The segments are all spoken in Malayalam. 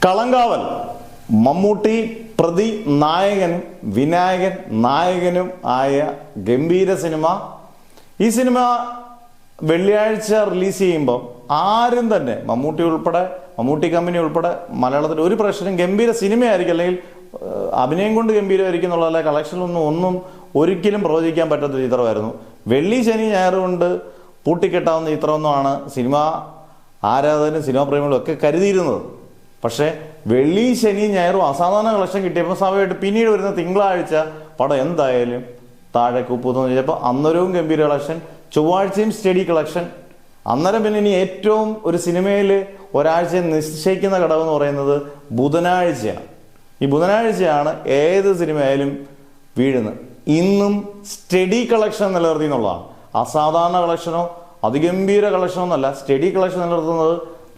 കളങ്കാവൽ മമ്മൂട്ടി പ്രതി നായകനും വിനായകൻ നായകനും ആയ ഗംഭീര സിനിമ. ഈ സിനിമ വെള്ളിയാഴ്ച റിലീസ് ചെയ്യുമ്പോൾ ആരും തന്നെ മമ്മൂട്ടി കമ്പനി ഉൾപ്പെടെ മലയാളത്തിൽ ഒരു പ്രശ്നം ഗംഭീര സിനിമയായിരിക്കും, അല്ലെങ്കിൽ അഭിനയം കൊണ്ട് ഗംഭീരമായിരിക്കും എന്നുള്ള കളക്ഷനിലൊന്നും ഒരിക്കലും പ്രവചിക്കാൻ പറ്റാത്ത ചിത്രമായിരുന്നു. വെള്ളി ശനി ഞായർ കൊണ്ട് പൂട്ടിക്കെട്ടാവുന്ന ചിത്രമൊന്നുമാണ് സിനിമ ആരാധകരും സിനിമാ പ്രേമികളും ഒക്കെ കരുതിയിരുന്നത്. പക്ഷേ വെള്ളി ശനി ഞായറും അസാധാരണ കളക്ഷൻ കിട്ടിയപ്പോൾ സ്വാഭാവികമായിട്ട് പിന്നീട് വരുന്ന തിങ്കളാഴ്ച പടം എന്തായാലും താഴെ കൂപ്പൂന്ന് ചോദിച്ചപ്പോൾ അന്നേരവും ഗംഭീര കളക്ഷൻ, ചൊവ്വാഴ്ചയും സ്റ്റഡി കളക്ഷൻ. അന്നേരം പിന്നെ ഇനി ഏറ്റവും ഒരു സിനിമയിൽ ഒരാഴ്ച നിശ്ചയിക്കുന്ന ഘടകം പറയുന്നത് ബുധനാഴ്ചയാണ്. ഈ ബുധനാഴ്ചയാണ് ഏത് സിനിമയായാലും വീഴുന്നത്. ഇന്നും സ്റ്റഡി കളക്ഷൻ നിലനിർത്തി എന്നുള്ളതാണ്. അസാധാരണ കളക്ഷനോ അതിഗംഭീര കളക്ഷനോ എന്നല്ല, സ്റ്റഡി കളക്ഷൻ നിലനിർത്തുന്നത്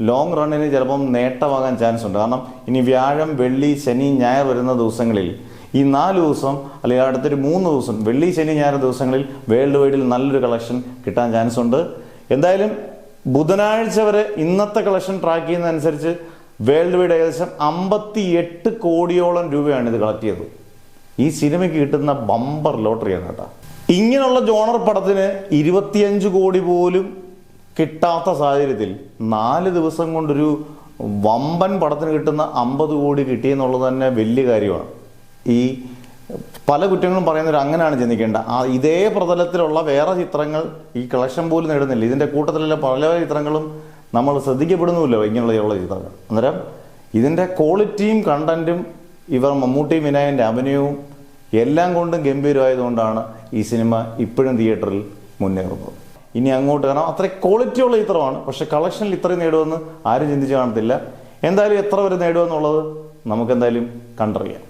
ലോങ് റണ്ണിന് ചിലപ്പം നേട്ടമാകാൻ ചാൻസ് ഉണ്ട്. കാരണം ഇനി വ്യാഴം വെള്ളി ശനി ഞായർ വരുന്ന ദിവസങ്ങളിൽ ഈ 4 ദിവസം അല്ലെങ്കിൽ അടുത്തൊരു 3 ദിവസം വെള്ളി ശനി ഞായർ ദിവസങ്ങളിൽ വേൾഡ് വൈഡിൽ നല്ലൊരു കളക്ഷൻ കിട്ടാൻ ചാൻസ് ഉണ്ട്. എന്തായാലും ബുധനാഴ്ച വരെ ഇന്നത്തെ കളക്ഷൻ ട്രാക്ക് ചെയ്യുന്നതനുസരിച്ച് വേൾഡ് വൈഡ് ഏകദേശം 58 കോടിയോളം രൂപയാണ് ഇത് കളക്ട് ചെയ്തത്. ഈ സിനിമയ്ക്ക് കിട്ടുന്ന ബമ്പർ ലോട്ടറിയാണ് കേട്ടോ. ഇങ്ങനെയുള്ള ജോണർ പടത്തിന് 25 കോടി പോലും കിട്ടാത്ത സാഹചര്യത്തിൽ 4 ദിവസം കൊണ്ടൊരു വമ്പൻ പടത്തിന് കിട്ടുന്ന 50 കോടി കിട്ടിയെന്നുള്ളത് തന്നെ വലിയ കാര്യമാണ്. ഈ പല കുറ്റങ്ങളും പറയുന്നവർ അങ്ങനെയാണ് ചിന്തിക്കേണ്ട. ഇതേ പ്രതലത്തിലുള്ള വേറെ ചിത്രങ്ങൾ ഈ കളക്ഷൻ പോലും നേടുന്നില്ല. ഇതിൻ്റെ കൂട്ടത്തിലുള്ള പല ചിത്രങ്ങളും നമ്മൾ ശ്രദ്ധിക്കപ്പെടുന്നുമില്ല ഇങ്ങനെയുള്ള ചിത്രങ്ങൾ. അന്നേരം ഇതിൻ്റെ ക്വാളിറ്റിയും കണ്ടന്റും ഇവർ മമ്മൂട്ടി വിനായകൻ്റെ അഭിനയവും എല്ലാം കൊണ്ടും ഗംഭീരമായതുകൊണ്ടാണ് ഈ സിനിമ ഇപ്പോഴും തിയേറ്ററിൽ മുന്നേറുന്നത്. ഇനി അങ്ങോട്ട് കാരണം അത്ര ക്വാളിറ്റി ഉള്ള ചിത്രമാണ്, പക്ഷെ കളക്ഷനിൽ ഇത്രയും നേടുമെന്ന് ആരും ചിന്തിച്ച് കാണത്തില്ല. എന്തായാലും എത്ര വരെ നേടുമെന്നുള്ളത് നമുക്കെന്തായാലും കണ്ടറിയാം.